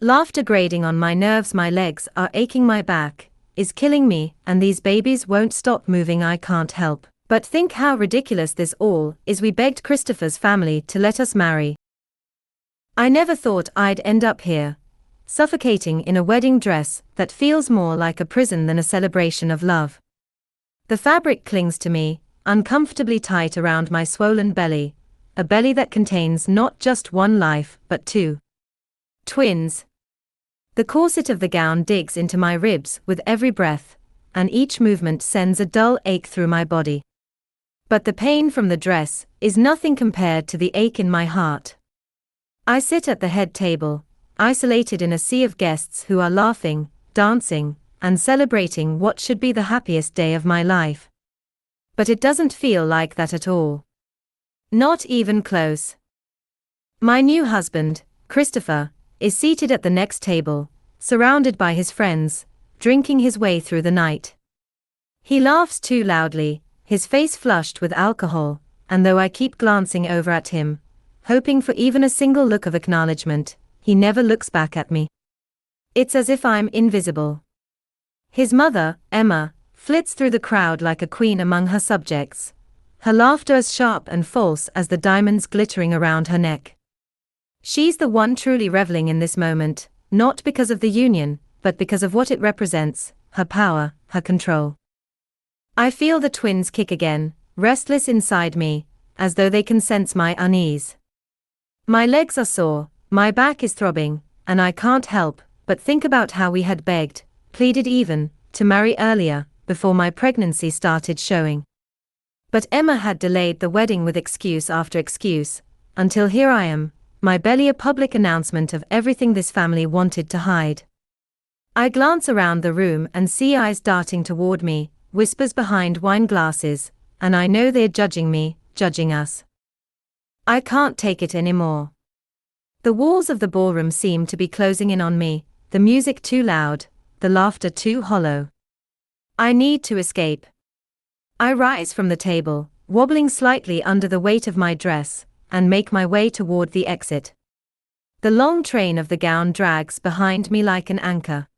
Laughter grating on my nerves, my legs are aching, my back is killing me, and these babies won't stop moving, I can't help but think how ridiculous this all is. We begged Christopher's family to let us marry. I never thought I'd end up here, suffocating in a wedding dress that feels more like a prison than a celebration of love. The fabric clings to me, uncomfortably tight around my swollen belly, a belly that contains not just one life but two. Twins. The corset of the gown digs into my ribs with every breath, and each movement sends a dull ache through my body. But the pain from the dress is nothing compared to the ache in my heart. I sit at the head table, isolated in a sea of guests who are laughing, dancing, and celebrating what should be the happiest day of my life. But it doesn't feel like that at all. Not even close. My new husband, Christopher, is seated at the next table, surrounded by his friends, drinking his way through the night. He laughs too loudly, his face flushed with alcohol, and though I keep glancing over at him, hoping for even a single look of acknowledgement, he never looks back at me. It's as if I'm invisible. His mother, Emma, flits through the crowd like a queen among her subjects, her laughter as sharp and false as the diamonds glittering around her neck. She's the one truly reveling in this moment, not because of the union, but because of what it represents, her power, her control. I feel the twins kick again, restless inside me, as though they can sense my unease. My legs are sore, my back is throbbing, and I can't help but think about how we had begged, pleaded even, to marry earlier, before my pregnancy started showing. But Emma had delayed the wedding with excuse after excuse, until here I am, my belly a public announcement of everything this family wanted to hide. I glance around the room and see eyes darting toward me, whispers behind wine glasses, and I know they're judging me, judging us. I can't take it anymore. The walls of the ballroom seem to be closing in on me, the music too loud, the laughter too hollow. I need to escape. I rise from the table, wobbling slightly under the weight of my dress, and make my way toward the exit. The long train of the gown drags behind me like an anchor.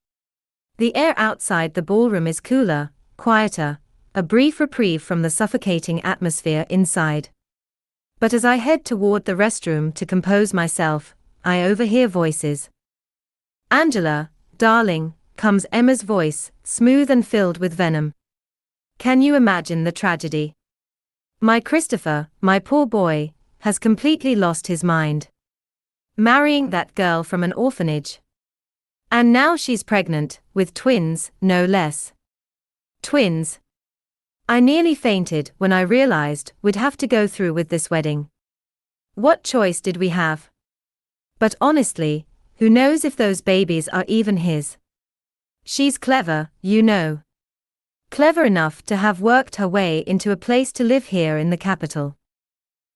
The air outside the ballroom is cooler, quieter, a brief reprieve from the suffocating atmosphere inside. But as I head toward the restroom to compose myself, I overhear voices. "Angela, darling," comes Emma's voice, smooth and filled with venom. "Can you imagine the tragedy? My Christopher, my poor boy, has completely lost his mind. Marrying that girl from an orphanage. And now she's pregnant, with twins, no less. Twins. I nearly fainted when I realized we'd have to go through with this wedding. What choice did we have? But honestly, who knows if those babies are even his? She's clever, you know. Clever enough to have worked her way into a place to live here in the capital.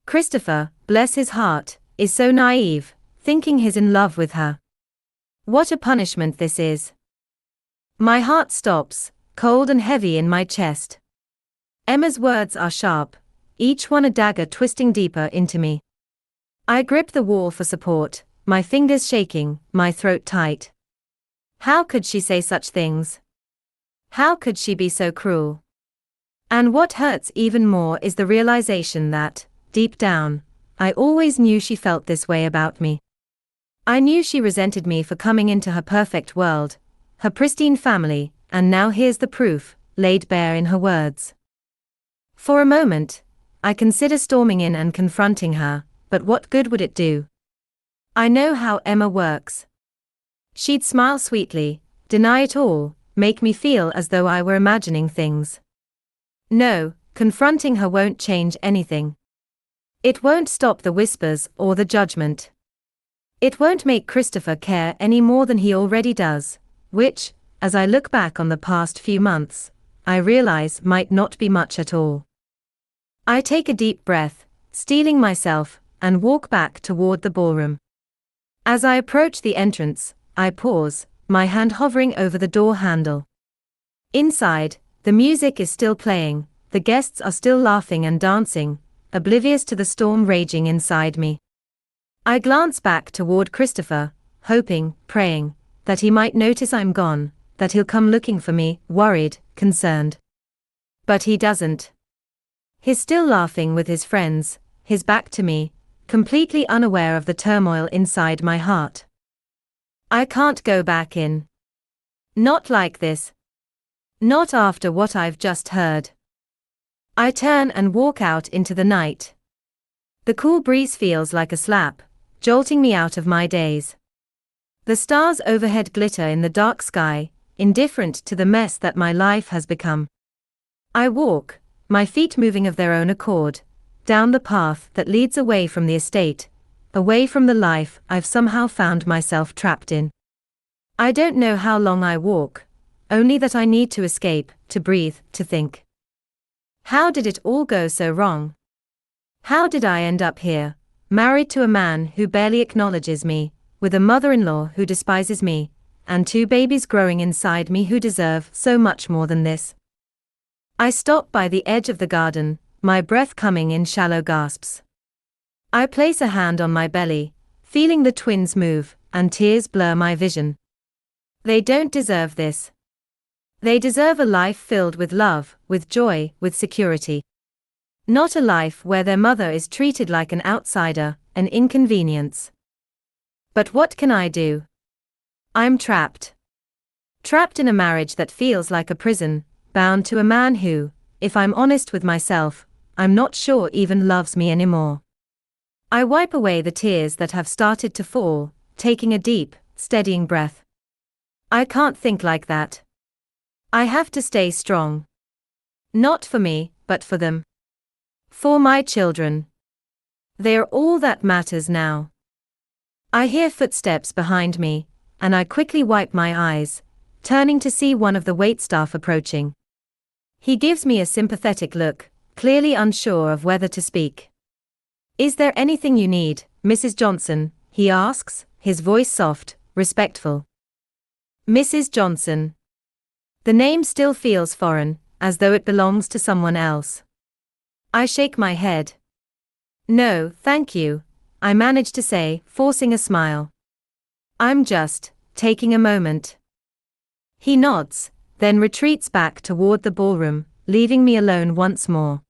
Christopher, bless his heart, is so naive, thinking he's in love with her. What a punishment this is. My heart stops, cold and heavy in my chest. Emma's words are sharp, each one a dagger twisting deeper into me. I grip the wall for support, my fingers shaking, my throat tight. How could she say such things? How could she be so cruel? And what hurts even more is the realization that, deep down, I always knew she felt this way about me. I knew she resented me for coming into her perfect world, her pristine family, and now here's the proof, laid bare in her words. For a moment, I consider storming in and confronting her, but what good would it do? I know how Emma works. She'd smile sweetly, deny it all, make me feel as though I were imagining things. No, confronting her won't change anything. It won't stop the whispers or the judgment. It won't make Christopher care any more than he already does, which, as I look back on the past few months, I realize might not be much at all. I take a deep breath, steeling myself, and walk back toward the ballroom. As I approach the entrance, I pause, my hand hovering over the door handle. Inside, the music is still playing, the guests are still laughing and dancing, oblivious to the storm raging inside me. I glance back toward Christopher, hoping, praying, that he might notice I'm gone, that he'll come looking for me, worried, concerned. But he doesn't. He's still laughing with his friends, his back to me, completely unaware of the turmoil inside my heart. I can't go back in. Not like this. Not after what I've just heard. I turn and walk out into the night. The cool breeze feels like a slap, jolting me out of my daze. The stars overhead glitter in the dark sky, indifferent to the mess that my life has become. I walk, my feet moving of their own accord, down the path that leads away from the estate, away from the life I've somehow found myself trapped in. I don't know how long I walk, only that I need to escape, to breathe, to think. How did it all go so wrong? How did I end up here, married to a man who barely acknowledges me, with a mother-in-law who despises me, and 2 babies growing inside me who deserve so much more than this? I stop by the edge of the garden, my breath coming in shallow gasps. I place a hand on my belly, feeling the twins move, and tears blur my vision. They don't deserve this. They deserve a life filled with love, with joy, with security. Not a life where their mother is treated like an outsider, an inconvenience. But what can I do? I'm trapped. Trapped in a marriage that feels like a prison, bound to a man who, if I'm honest with myself, I'm not sure even loves me anymore. I wipe away the tears that have started to fall, taking a deep, steadying breath. I can't think like that. I have to stay strong. Not for me, but for them. For my children. They're all that matters now. I hear footsteps behind me, and I quickly wipe my eyes, turning to see one of the waitstaff approaching. He gives me a sympathetic look, clearly unsure of whether to speak. "Is there anything you need, Mrs. Johnson?" he asks, his voice soft, respectful. Mrs. Johnson. The name still feels foreign, as though it belongs to someone else. I shake my head. "No, thank you," I manage to say, forcing a smile. "I'm just taking a moment." He nods, then retreats back toward the ballroom, leaving me alone once more.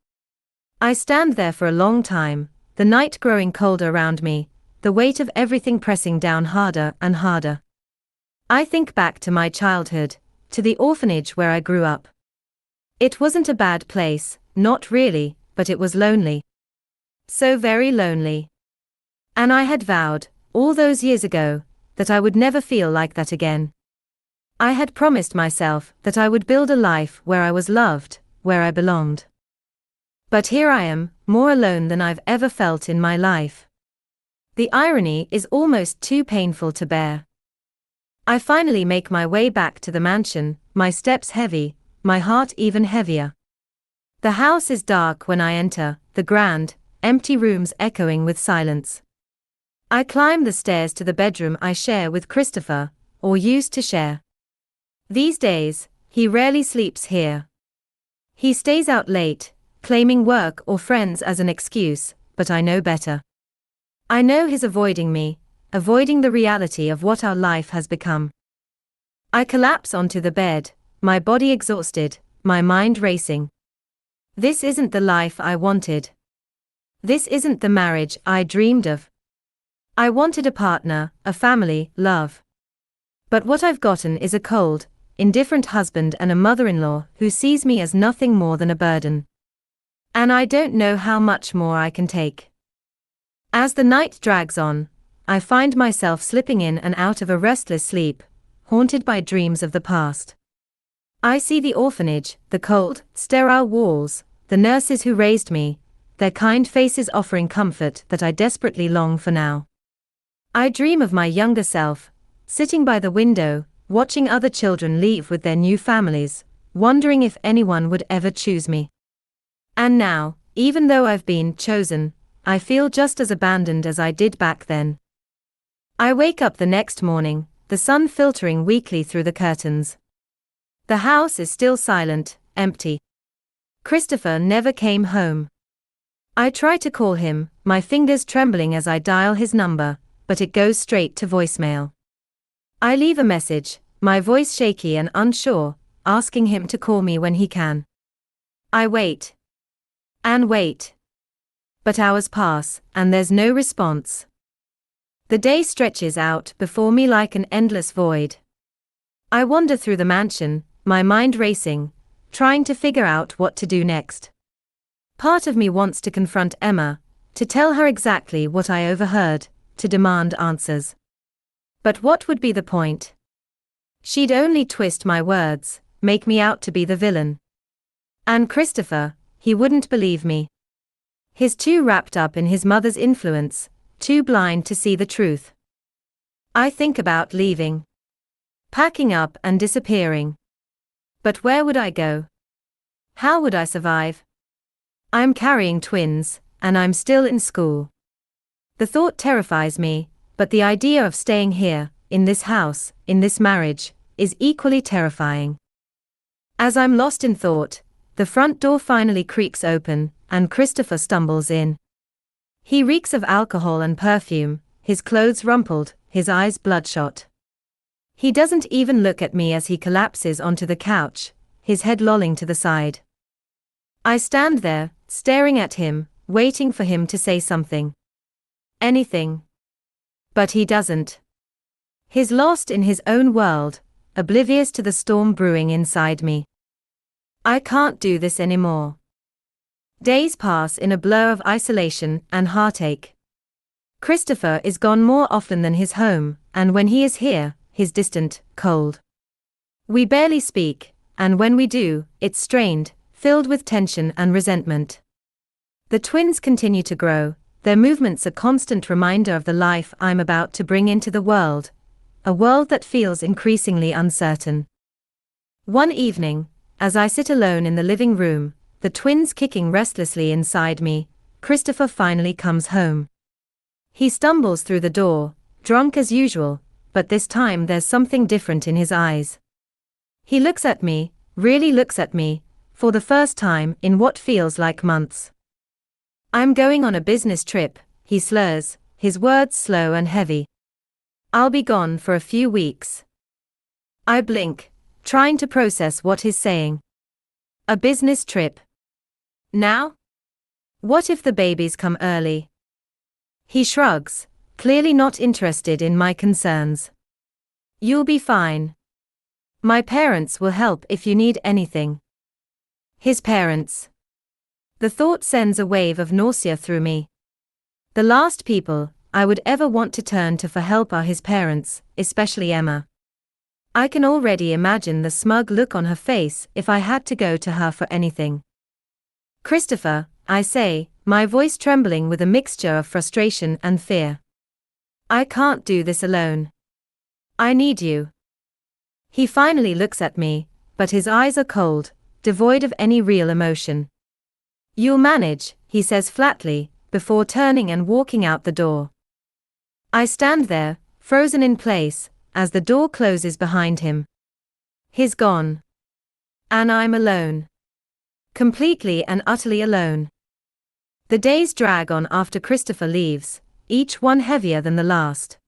I stand there for a long time, the night growing colder around me, the weight of everything pressing down harder and harder. I think back to my childhood, to the orphanage where I grew up. It wasn't a bad place, not really, but it was lonely. So very lonely. And I had vowed, all those years ago, that I would never feel like that again. I had promised myself that I would build a life where I was loved, where I belonged. But here I am, more alone than I've ever felt in my life. The irony is almost too painful to bear. I finally make my way back to the mansion, my steps heavy, my heart even heavier. The house is dark when I enter, the grand, empty rooms echoing with silence. I climb the stairs to the bedroom I share with Christopher, or used to share. These days, he rarely sleeps here. He stays out late, claiming work or friends as an excuse, but I know better. I know he's avoiding me, avoiding the reality of what our life has become. I collapse onto the bed, my body exhausted, my mind racing. This isn't the life I wanted. This isn't the marriage I dreamed of. I wanted a partner, a family, love. But what I've gotten is a cold, indifferent husband and a mother-in-law who sees me as nothing more than a burden. And I don't know how much more I can take. As the night drags on, I find myself slipping in and out of a restless sleep, haunted by dreams of the past. I see the orphanage, the cold, sterile walls, the nurses who raised me, their kind faces offering comfort that I desperately long for now. I dream of my younger self, sitting by the window, watching other children leave with their new families, wondering if anyone would ever choose me. And now, even though I've been chosen, I feel just as abandoned as I did back then. I wake up the next morning, the sun filtering weakly through the curtains. The house is still silent, empty. Christopher never came home. I try to call him, my fingers trembling as I dial his number, but it goes straight to voicemail. I leave a message, my voice shaky and unsure, asking him to call me when he can. I wait. And wait. But hours pass, and there's no response. The day stretches out before me like an endless void. I wander through the mansion, my mind racing, trying to figure out what to do next. Part of me wants to confront Emma, to tell her exactly what I overheard, to demand answers. But what would be the point? She'd only twist my words, make me out to be the villain. And Christopher, he wouldn't believe me. He's too wrapped up in his mother's influence, too blind to see the truth. I think about leaving. Packing up and disappearing. But where would I go? How would I survive? I'm carrying twins, and I'm still in school. The thought terrifies me, but the idea of staying here, in this house, in this marriage, is equally terrifying. As I'm lost in thought, the front door finally creaks open, and Christopher stumbles in. He reeks of alcohol and perfume, his clothes rumpled, his eyes bloodshot. He doesn't even look at me as he collapses onto the couch, his head lolling to the side. I stand there, staring at him, waiting for him to say something. Anything. But he doesn't. He's lost in his own world, oblivious to the storm brewing inside me. I can't do this anymore. Days pass in a blur of isolation and heartache. Christopher is gone more often than his home, and when he is here, he's distant, cold. We barely speak, and when we do, it's strained, filled with tension and resentment. The twins continue to grow, their movements a constant reminder of the life I'm about to bring into the world, a world that feels increasingly uncertain. One evening, as I sit alone in the living room, the twins kicking restlessly inside me, Christopher finally comes home. He stumbles through the door, drunk as usual, but this time there's something different in his eyes. He looks at me, really looks at me, for the first time in what feels like months. I'm going on a business trip, he slurs, his words slow and heavy. I'll be gone for a few weeks. I blink, trying to process what he's saying. A business trip. Now? What if the babies come early? He shrugs, clearly not interested in my concerns. You'll be fine. My parents will help if you need anything. His parents. The thought sends a wave of nausea through me. The last people I would ever want to turn to for help are his parents, especially Emma. I can already imagine the smug look on her face if I had to go to her for anything. Christopher, I say, my voice trembling with a mixture of frustration and fear. I can't do this alone. I need you. He finally looks at me, but his eyes are cold, devoid of any real emotion. You'll manage, he says flatly, before turning and walking out the door. I stand there, frozen in place, as the door closes behind him. He's gone. And I'm alone. Completely and utterly alone. The days drag on after Christopher leaves, each one heavier than the last.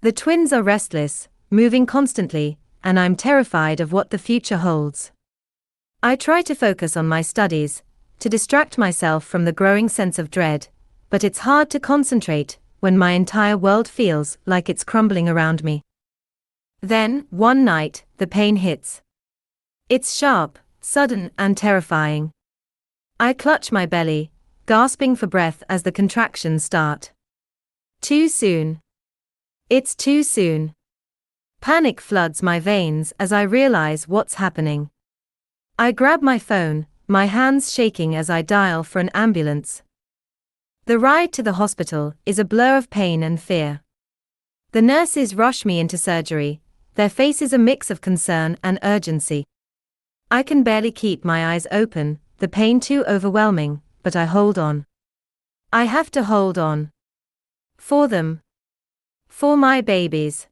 The twins are restless, moving constantly, and I'm terrified of what the future holds. I try to focus on my studies, to distract myself from the growing sense of dread, but it's hard to concentrate when my entire world feels like it's crumbling around me. Then, one night, the pain hits. It's sharp, sudden and terrifying. I clutch my belly, gasping for breath as the contractions start. Too soon. It's too soon. Panic floods my veins as I realize what's happening. I grab my phone, my hands shaking as I dial for an ambulance. The ride to the hospital is a blur of pain and fear. The nurses rush me into surgery, their faces a mix of concern and urgency. I can barely keep my eyes open, the pain too overwhelming, but I hold on. I have to hold on. For them. For my babies.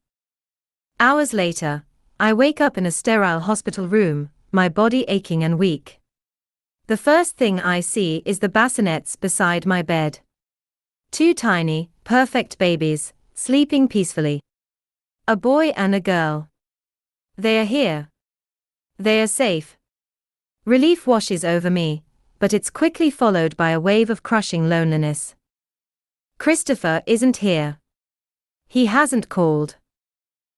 Hours later, I wake up in a sterile hospital room, my body aching and weak. The first thing I see is the bassinets beside my bed. Two tiny, perfect babies, sleeping peacefully. A boy and a girl. They are here. They are safe. Relief washes over me, but it's quickly followed by a wave of crushing loneliness. Christopher isn't here. He hasn't called.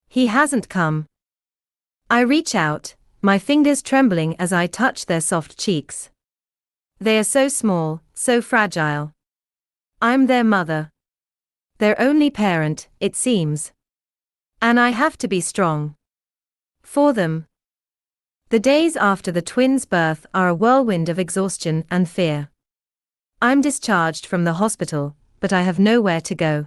He hasn't come. I reach out, my fingers trembling as I touch their soft cheeks. They are so small, so fragile. I'm their mother. Their only parent, it seems. And I have to be strong. For them. The days after the twins' birth are a whirlwind of exhaustion and fear. I'm discharged from the hospital, but I have nowhere to go.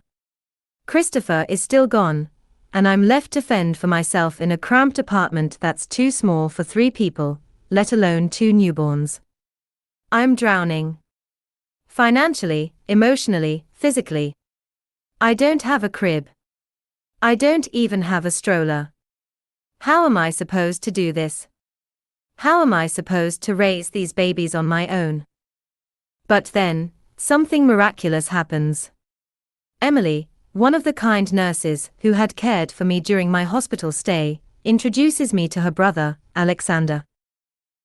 Christopher is still gone, and I'm left to fend for myself in a cramped apartment that's too small for 3 people, let alone 2 newborns. I'm drowning. Financially, emotionally, physically. I don't have a crib. I don't even have a stroller. How am I supposed to do this? How am I supposed to raise these babies on my own? But then, something miraculous happens. Emily, one of the kind nurses who had cared for me during my hospital stay, introduces me to her brother, Alexander.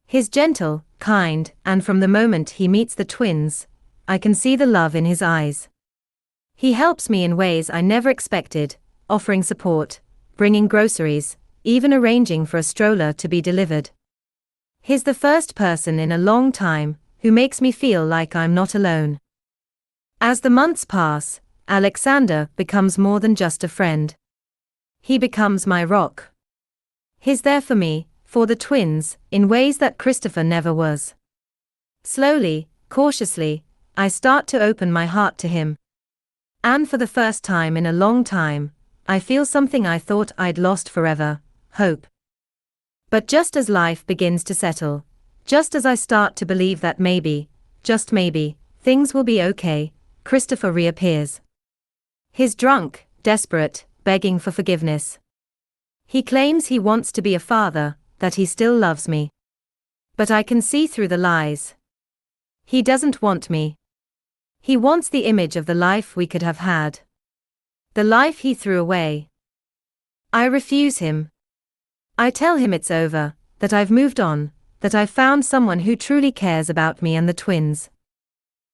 He's gentle, kind, and from the moment he meets the twins, I can see the love in his eyes. He helps me in ways I never expected, offering support, bringing groceries, even arranging for a stroller to be delivered. He's the first person in a long time who makes me feel like I'm not alone. As the months pass, Alexander becomes more than just a friend. He becomes my rock. He's there for me, for the twins, in ways that Christopher never was. Slowly, cautiously, I start to open my heart to him. And for the first time in a long time, I feel something I thought I'd lost forever: hope. But just as life begins to settle, just as I start to believe that maybe, just maybe, things will be okay, Christopher reappears. He's drunk, desperate, begging for forgiveness. He claims he wants to be a father, that he still loves me. But I can see through the lies. He doesn't want me. He wants the image of the life we could have had. The life he threw away. I refuse him. I tell him it's over, that I've moved on, that I've found someone who truly cares about me and the twins.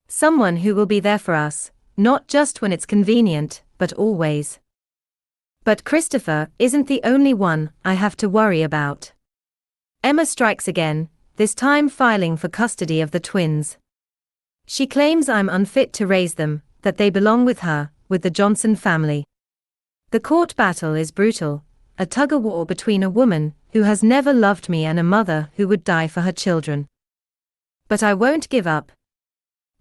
Someone who will be there for us, not just when it's convenient, but always. But Christopher isn't the only one I have to worry about. Emma strikes again, this time filing for custody of the twins. She claims I'm unfit to raise them, that they belong with her, with the Johnson family. The court battle is brutal. A tug-of-war between a woman who has never loved me and a mother who would die for her children. But I won't give up.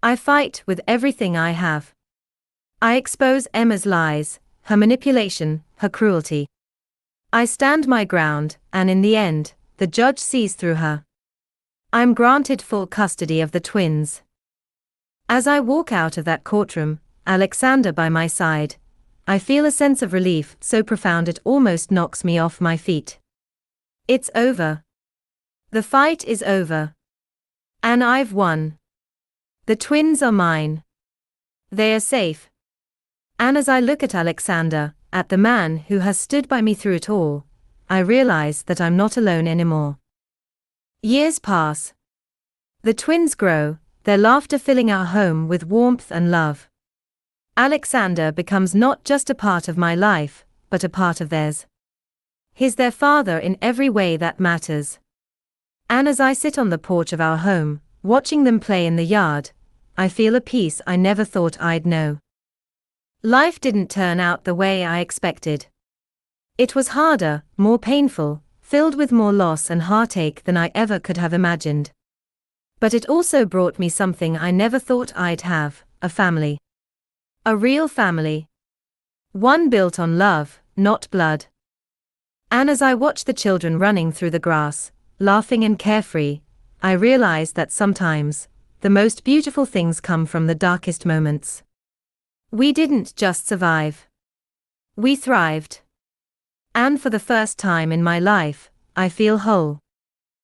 I fight with everything I have. I expose Emma's lies, her manipulation, her cruelty. I stand my ground, and in the end, the judge sees through her. I'm granted full custody of the twins. As I walk out of that courtroom, Alexander by my side, I feel a sense of relief so profound it almost knocks me off my feet. It's over. The fight is over. And I've won. The twins are mine. They are safe. And as I look at Alexander, at the man who has stood by me through it all, I realize that I'm not alone anymore. Years pass. The twins grow, their laughter filling our home with warmth and love. Alexander becomes not just a part of my life, but a part of theirs. He's their father in every way that matters. And as I sit on the porch of our home, watching them play in the yard, I feel a peace I never thought I'd know. Life didn't turn out the way I expected. It was harder, more painful, filled with more loss and heartache than I ever could have imagined. But it also brought me something I never thought I'd have: a family. A real family. One built on love, not blood. And as I watch the children running through the grass, laughing and carefree, I realize that sometimes, the most beautiful things come from the darkest moments. We didn't just survive. We thrived. And for the first time in my life, I feel whole.